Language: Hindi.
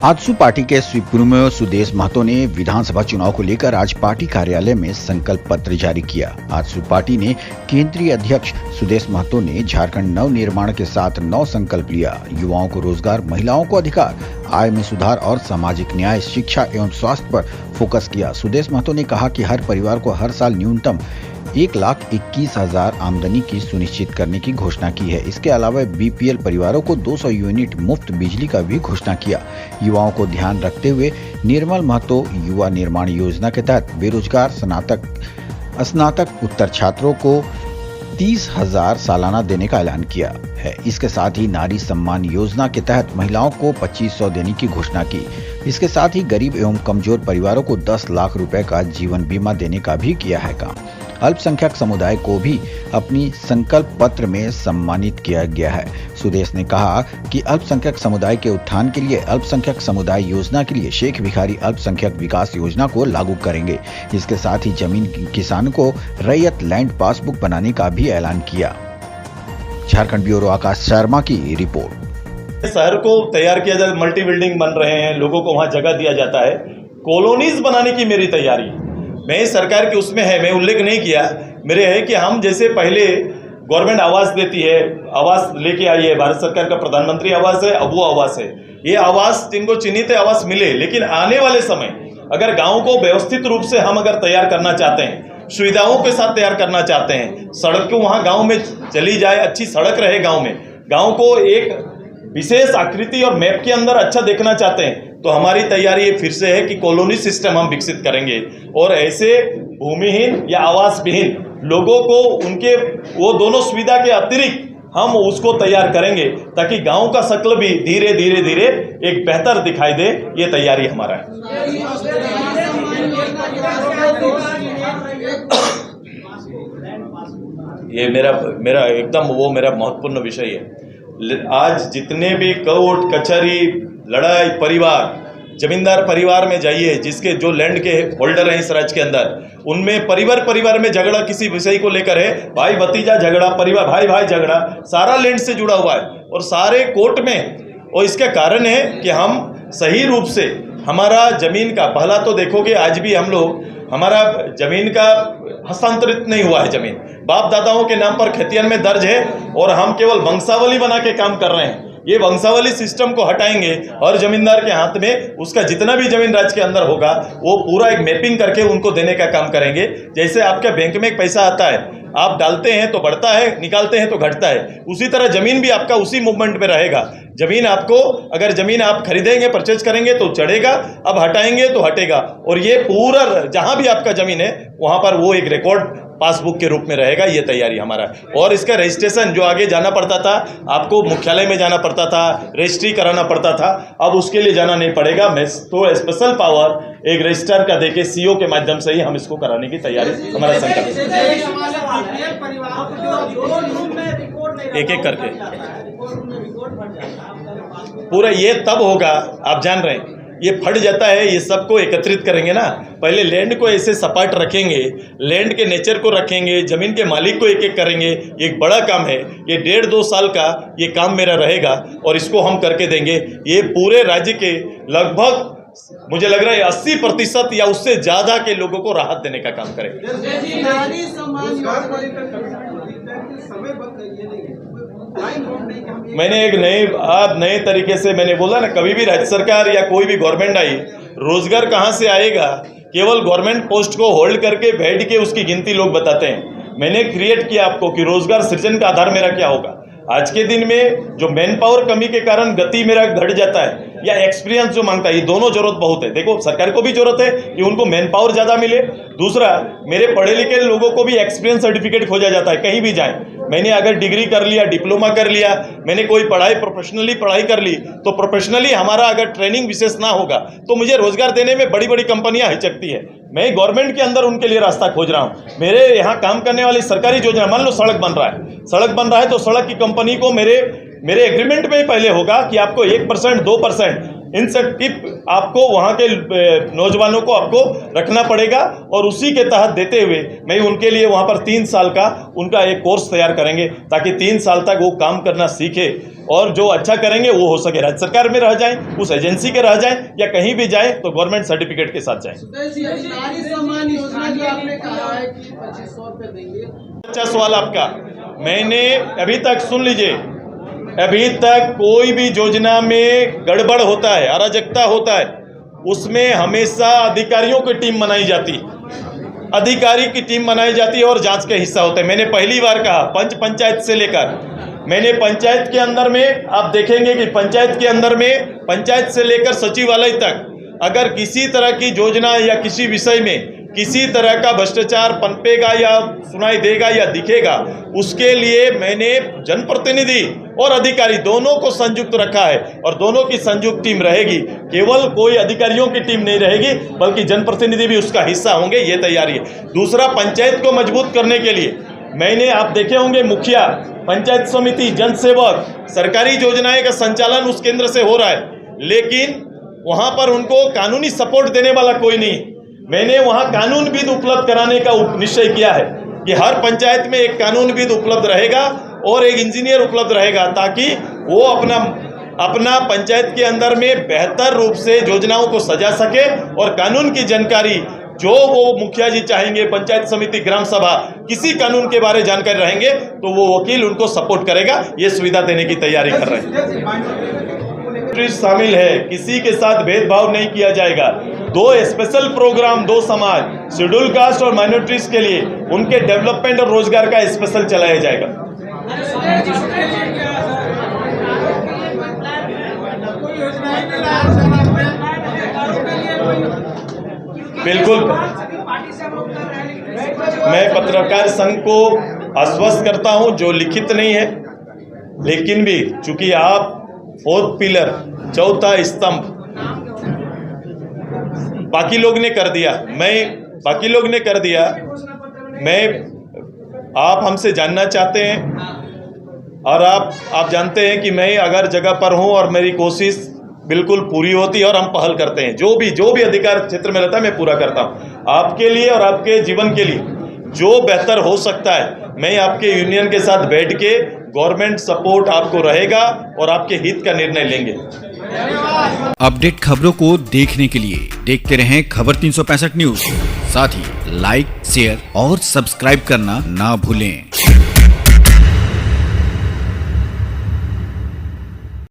आजसू पार्टी के सुप्रीमो सुदेश महतो ने विधानसभा चुनाव को लेकर आज पार्टी कार्यालय में संकल्प पत्र जारी किया। आजसू पार्टी ने केंद्रीय अध्यक्ष सुदेश महतो ने झारखंड नव निर्माण के साथ नौ संकल्प लिया। युवाओं को रोजगार, महिलाओं को अधिकार, आय में सुधार और सामाजिक न्याय, शिक्षा एवं स्वास्थ्य पर फोकस किया। सुदेश महतो ने कहा कि हर परिवार को हर साल न्यूनतम 1,21,000 आमदनी की सुनिश्चित करने की घोषणा की है। इसके अलावा बीपीएल परिवारों को 200 यूनिट मुफ्त बिजली का भी घोषणा किया। युवाओं को ध्यान रखते हुए निर्मल महतो युवा निर्माण योजना के तहत बेरोजगार स्नातक उत्तर छात्रों को 30,000 सालाना देने का ऐलान किया है। इसके साथ ही नारी सम्मान योजना के तहत महिलाओं को 2,500 देने की घोषणा की। इसके साथ ही गरीब एवं कमजोर परिवारों को 10 लाख रुपए का जीवन बीमा देने का भी किया है काम। अल्पसंख्यक समुदाय को भी अपनी संकल्प पत्र में सम्मानित किया गया है। सुदेश ने कहा कि अल्पसंख्यक समुदाय के उत्थान के लिए अल्पसंख्यक समुदाय योजना के लिए शेख भिखारी अल्पसंख्यक विकास योजना को लागू करेंगे। इसके साथ ही जमीन किसान को रैयत लैंड पासबुक बनाने का भी ऐलान किया। झारखंड ब्यूरो आकाश शर्मा की रिपोर्ट। शहर को तैयार किया जाए, मल्टी बिल्डिंग बन रहे हैं, लोगों को वहां जगह दिया जाता है। कॉलोनीज बनाने की मेरी तैयारी मैं सरकार के उसमें है, मैं उल्लेख नहीं किया। मेरे है कि हम जैसे पहले गवर्नमेंट आवास देती है, आवास लेके आई है, भारत सरकार का प्रधानमंत्री आवास है, अब वो आवास है। ये आवास जिनको चिन्हित आवास मिले, लेकिन आने वाले समय अगर गाँव को व्यवस्थित रूप से हम अगर तैयार करना चाहते हैं, सुविधाओं के साथ तैयार करना चाहते हैं, सड़क को वहाँ गाँव में चली जाए, अच्छी सड़क रहे गाँव में, गाँव को एक विशेष आकृति और मैप के अंदर अच्छा देखना चाहते हैं, तो हमारी तैयारी ये फिर से है कि कॉलोनी सिस्टम हम विकसित करेंगे और ऐसे भूमिहीन या आवास विहीन लोगों को उनके वो दोनों सुविधा के अतिरिक्त हम उसको तैयार करेंगे ताकि गांव का शक्ल भी धीरे धीरे धीरे एक बेहतर दिखाई दे। ये तैयारी हमारा है। ये मेरा एकदम वो मेरा महत्वपूर्ण विषय है। आज जितने भी कोर्ट कचहरी लड़ाई परिवार जमींदार परिवार में जाइए, जिसके जो लैंड के होल्डर हैं इस राज्य के अंदर, उनमें परिवार में झगड़ा किसी विषय को लेकर है, भाई भतीजा झगड़ा, परिवार भाई झगड़ा, सारा लैंड से जुड़ा हुआ है और सारे कोर्ट में। और इसका कारण है कि हम सही रूप से हमारा जमीन का पहला तो देखोगे, आज भी हम लोग हमारा जमीन का हस्तांतरित नहीं हुआ है। जमीन बाप दादाओं के नाम पर खेतियन में दर्ज है और हम केवल वंशावली बना के काम कर रहे हैं। ये वंशावली सिस्टम को हटाएंगे और जमींदार के हाथ में उसका जितना भी जमीन राज्य के अंदर होगा वो पूरा एक मैपिंग करके उनको देने का काम करेंगे। जैसे आपके बैंक में एक पैसा आता है, आप डालते हैं तो बढ़ता है, निकालते हैं तो घटता है, उसी तरह जमीन भी आपका उसी मूवमेंट में रहेगा। जमीन आपको अगर जमीन आप खरीदेंगे, परचेज करेंगे तो चढ़ेगा, अब हटाएंगे तो हटेगा। और ये पूरा जहां भी आपका जमीन है वहां पर वो एक रिकॉर्ड पासबुक के रूप में रहेगा। ये तैयारी हमारा है। और इसका रजिस्ट्रेशन जो आगे जाना पड़ता था, आपको मुख्यालय में जाना पड़ता था, रजिस्ट्री कराना पड़ता था, अब उसके लिए जाना नहीं पड़ेगा। मैं तो स्पेशल पावर एक रजिस्ट्रार का देके सीओ के माध्यम से ही हम इसको कराने की तैयारी हमारा संकल्प, एक करके पूरा ये तब होगा। आप जान रहे हैं ये फट जाता है, ये सबको एकत्रित करेंगे ना। पहले लैंड को ऐसे सपाट रखेंगे, लैंड के नेचर को रखेंगे, जमीन के मालिक को एक करेंगे। एक बड़ा काम है, ये 1.5-2 साल का ये काम मेरा रहेगा और इसको हम करके देंगे। ये पूरे राज्य के लगभग मुझे लग रहा है 80% या उससे ज्यादा के लोगों को राहत देने का काम करेंगे। मैंने एक नए तरीके से मैंने बोला ना, कभी भी राज्य सरकार या कोई भी गवर्नमेंट आई, रोजगार कहाँ से आएगा? केवल गवर्नमेंट पोस्ट को होल्ड करके बैठ के उसकी गिनती लोग बताते हैं। मैंने क्रिएट किया आपको कि रोजगार सृजन का आधार मेरा क्या होगा। आज के दिन में जो मैन पावर कमी के कारण गति मेरा घट जाता है या एक्सपीरियंस जो मांगता है, ये दोनों जरूरत बहुत है। देखो सरकार को भी जरूरत है कि उनको मैन पावर ज्यादा मिले, दूसरा मेरे पढ़े लिखे लोगों को भी एक्सपीरियंस सर्टिफिकेट खोजा जाता है कहीं भी जाए। मैंने अगर डिग्री कर लिया, डिप्लोमा कर लिया, मैंने कोई प्रोफेशनली पढ़ाई कर ली, तो प्रोफेशनली हमारा अगर ट्रेनिंग विशेष ना होगा तो मुझे रोजगार देने में बड़ी बड़ी कंपनियां हिचकती है। मैं गवर्नमेंट के अंदर उनके लिए रास्ता खोज रहा हूं। मेरे यहाँ काम करने वाली सरकारी योजना, मान लो सड़क बन रहा है तो सड़क की कंपनी को मेरे एग्रीमेंट में पहले होगा कि आपको 1%, 2% इंसेंटिव आपको वहाँ के नौजवानों को आपको रखना पड़ेगा और उसी के तहत देते हुए मैं उनके लिए वहाँ पर 3 साल का उनका एक कोर्स तैयार करेंगे ताकि 3 साल तक वो काम करना सीखे और जो अच्छा करेंगे वो हो सके राज्य सरकार में रह जाएं, उस एजेंसी के रह जाएं या कहीं भी जाएं तो गवर्नमेंट सर्टिफिकेट के साथ जाएं। अच्छा सवाल आपका, मैंने अभी तक सुन लीजिए, अभी तक कोई भी योजना में गड़बड़ होता है, अराजकता होता है, उसमें हमेशा अधिकारियों की टीम बनाई जाती है, अधिकारी की टीम बनाई जाती है और जांच का हिस्सा होते हैं। मैंने पहली बार कहा पंचायत से लेकर, मैंने पंचायत के अंदर में आप देखेंगे कि पंचायत के अंदर में पंचायत से लेकर सचिवालय तक अगर किसी तरह की योजना या किसी विषय में किसी तरह का भ्रष्टाचार पनपेगा या सुनाई देगा या दिखेगा, उसके लिए मैंने जनप्रतिनिधि और अधिकारी दोनों को संयुक्त रखा है और दोनों की संयुक्त टीम रहेगी। केवल कोई अधिकारियों की टीम नहीं रहेगी बल्कि जनप्रतिनिधि भी उसका हिस्सा होंगे, ये तैयारी है। दूसरा, पंचायत को मजबूत करने के लिए मैंने, आप देखे होंगे, मुखिया, पंचायत समिति, जनसेवक, सरकारी योजनाएं का संचालन उस केंद्र से हो रहा है, लेकिन वहां पर उनको कानूनी सपोर्ट देने वाला कोई नहीं। मैंने वहां कानूनविद उपलब्ध कराने का निश्चय किया है कि हर पंचायत में एक कानूनविद उपलब्ध रहेगा और एक इंजीनियर उपलब्ध रहेगा ताकि वो अपना पंचायत के अंदर में बेहतर रूप से योजनाओं को सजा सके और कानून की जानकारी जो वो मुखिया जी चाहेंगे, पंचायत समिति, ग्राम सभा, किसी कानून के बारे जानकारी रहेंगे तो वो वकील उनको सपोर्ट करेगा। ये सुविधा देने की तैयारी कर रहे हैं। शामिल है, किसी के साथ भेदभाव नहीं किया जाएगा। 2 स्पेशल प्रोग्राम 2 समाज, शेड्यूल कास्ट और माइनॉरिटीज के लिए उनके डेवलपमेंट और रोजगार का स्पेशल चलाया जाएगा। बिल्कुल, मैं पत्रकार संघ को आश्वस्त करता हूं, जो लिखित नहीं है लेकिन भी चूंकि आप 4th पिलर, 4था स्तंभ बाकी लोग ने कर दिया, मैं आप हमसे जानना चाहते हैं और आप जानते हैं कि मैं अगर जगह पर हूं और मेरी कोशिश बिल्कुल पूरी होती है और हम पहल करते हैं, जो भी अधिकार क्षेत्र में रहता है मैं पूरा करता हूं आपके लिए और आपके जीवन के लिए जो बेहतर हो सकता है। मैं आपके यूनियन के साथ बैठ के गवर्नमेंट सपोर्ट आपको रहेगा और आपके हित का निर्णय लेंगे। अपडेट खबरों को देखने के लिए देखते रहें खबर 365 न्यूज। साथ ही लाइक, शेयर और सब्सक्राइब करना ना भूलें।